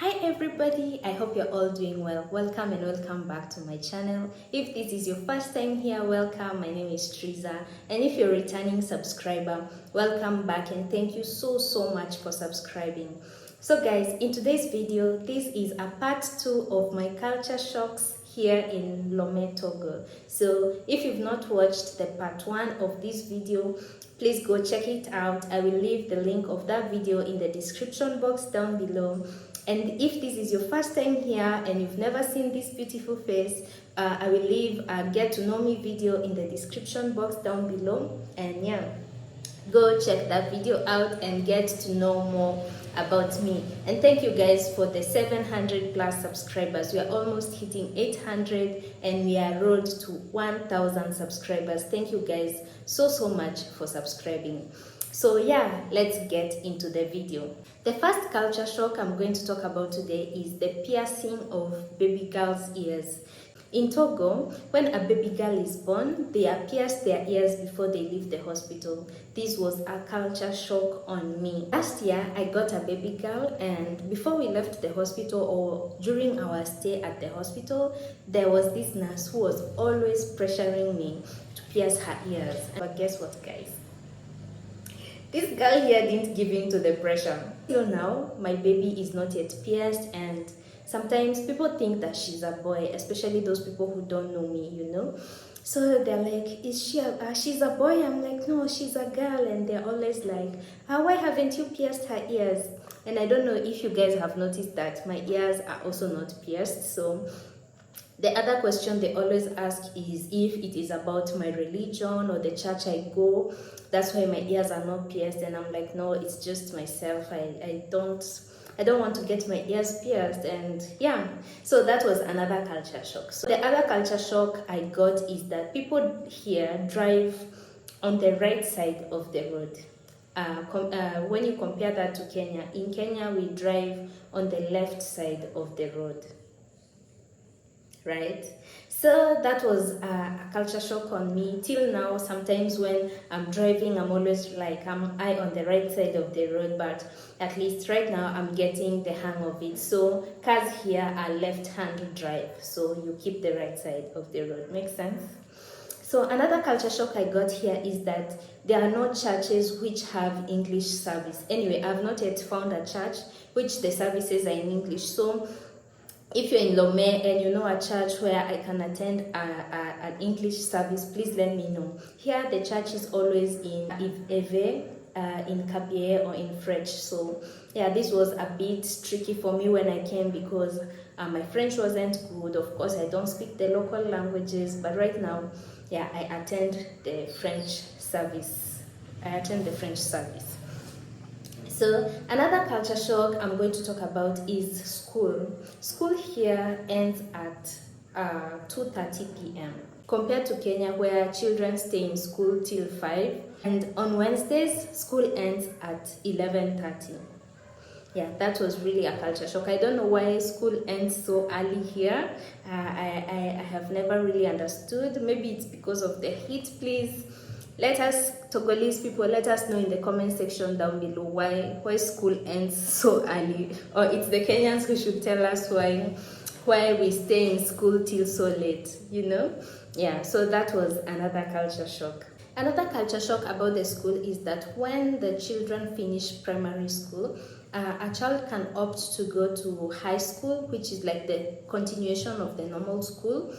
Hi everybody, I hope you're all doing well. Welcome and welcome back to my channel. If this is your first time here, welcome. My name is Triza, and if you're a returning subscriber, welcome back and thank you so much for subscribing. So guys, in today's video, this is a part 2 of my culture shocks here in Lome, Togo. So if you've not watched the part 1 of this video, please go check it out. I will leave the link of that video in the description box down below. And if this is your first time here and you've never seen this beautiful face, I will leave a get to know me video in the description box down below. And yeah, go check that video out and get to know more about me. And thank you guys for the 700 plus subscribers. We are almost hitting 800 and we are road to 1000 subscribers. Thank you guys so much for subscribing. So yeah, let's get into the video. The first culture shock I'm going to talk about today is the piercing of baby girls' ears. In Togo, when a baby girl is born, they are pierced their ears before they leave the hospital. This was a culture shock on me. Last year, I got a baby girl, and before we left the hospital or during our stay at the hospital, there was this nurse who was always pressuring me to pierce her ears. But guess what, guys? This girl here didn't give in to the pressure. Till now, my baby is not yet pierced, and sometimes people think that she's a boy, especially those people who don't know me, you know. So they're like, is she she's a boy? I'm like, no, she's a girl. And they're always like, why haven't you pierced her ears? And I don't know if you guys have noticed that my ears are also not pierced. So the other question they always ask is if it is about my religion or the church I go, that's why my ears are not pierced. And I'm like, no, it's just myself. I don't want to get my ears pierced. And yeah, so that was another culture shock. So the other culture shock I got is that people here drive on the right side of the road. When you compare that to Kenya, in Kenya we drive on the left side of the road. Right? So that was a culture shock on me. Till now, sometimes when I'm driving, I'm always like, am I on the right side of the road? But at least right now, I'm getting the hang of it. So cars here are left-hand drive. So you keep the right side of the road. Makes sense? So another culture shock I got here is that there are no churches which have English service. Anyway, I've not yet found a church which the services are in English. So if you're in Lome and you know a church where I can attend an English service, please let me know. Here the church is always in Eve, in Kabie or in French. So yeah, this was a bit tricky for me when I came because my French wasn't good. Of course, I don't speak the local languages, but right now, yeah, I attend the French service. So another culture shock I'm going to talk about is school. School here ends at 2:30 p.m. compared to Kenya where children stay in school till 5, and on Wednesdays school ends at 11:30. Yeah, that was really a culture shock. I don't know why school ends so early here. I have never really understood. Maybe it's because of the heat. Please let us, Togolese people, let us know in the comment section down below why school ends so early. Or it's the Kenyans who should tell us why we stay in school till so late, you know? Yeah, so that was another culture shock. Another culture shock about the school is that when the children finish primary school, a child can opt to go to high school, which is like the continuation of the normal school,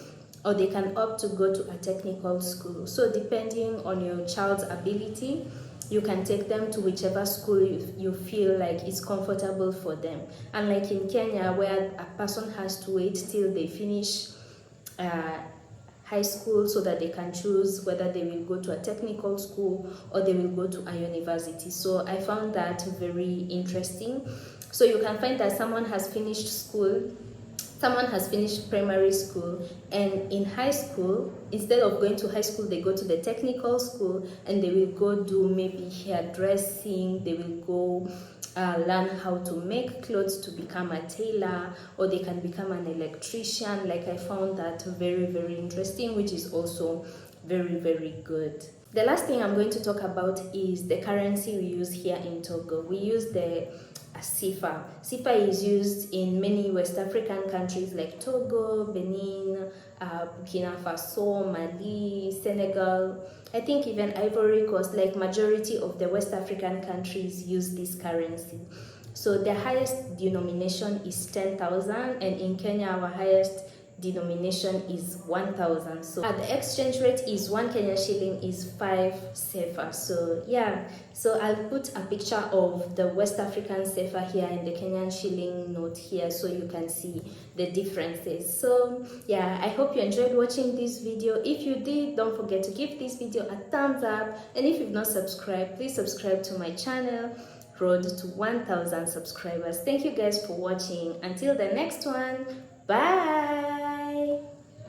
or they can opt to go to a technical school. So depending on your child's ability, you can take them to whichever school you feel like is comfortable for them. Unlike in Kenya, where a person has to wait till they finish high school so that they can choose whether they will go to a technical school or they will go to a university. So I found that very interesting. So you can find that someone has finished primary school, and in high school, instead of going to high school, they go to the technical school and they will go do maybe hairdressing, they will go learn how to make clothes to become a tailor, or they can become an electrician. Like I found that very interesting, which is also very good. The last thing I'm going to talk about is the currency we use here in Togo. We use the CFA. CFA is used in many West African countries like Togo, Benin, Burkina Faso, Mali, Senegal. I think even Ivory Coast, like majority of the West African countries use this currency. So the highest denomination is 10,000, and in Kenya our highest denomination is 1,000. So the exchange rate is 1 Kenyan shilling is 5 sefa. So yeah, so I'll put a picture of the West African sefa here and the Kenyan shilling note here so you can see the differences. So yeah, I hope you enjoyed watching this video. If you did, don't forget to give this video a thumbs up, and if you've not subscribed, please subscribe to my channel. Road to 1,000 subscribers. Thank you guys for watching. Until the next one, bye.